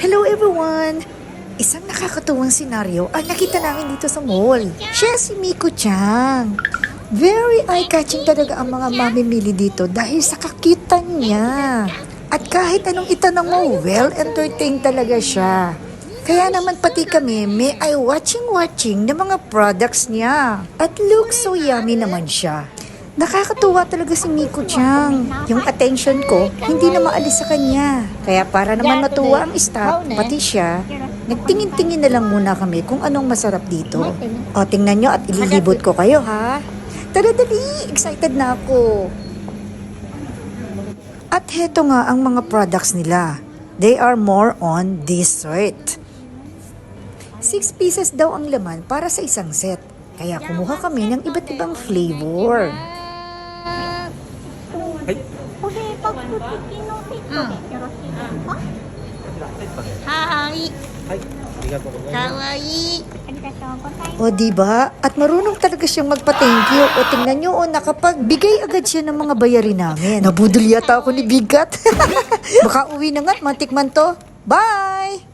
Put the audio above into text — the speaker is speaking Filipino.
Hello everyone! Isang nakakatuwang senaryo ang nakita namin dito sa mall. Siya si Miko Chang. Very eye-catching talaga ang mga mamimili dito dahil sa kakitan niya. At kahit anong itanong mo, well-entertained talaga siya. Kaya naman pati kami may eye-watching ng mga products niya. At looks so yummy naman siya. Nakakatuwa talaga si Miko Chang. Yung attention ko, hindi na maalis sa kanya. Kaya para naman matuwa ang staff, pati siya, nagtingin-tingin na lang muna kami kung anong masarap dito. O, tingnan nyo at ililibot ko kayo, ha? Tara, dali! Excited na ako. At heto nga ang mga products nila. They are more on dessert. 6 pieces daw ang laman para sa isang set. Kaya kumuha kami ng iba't ibang flavor. はい。これと福引きのセットでよろしいですか？ははい。い。ありがとうございます。かわいい。ありがとうございます。O diba? At marunong talaga siyang magpa-thank you. O tingnan nyo, o nakapagbigay agad siya ng mga bayarin namin. Nabudol yata ako ni Bigat. Baka uwi na nga't matikman to. Bye!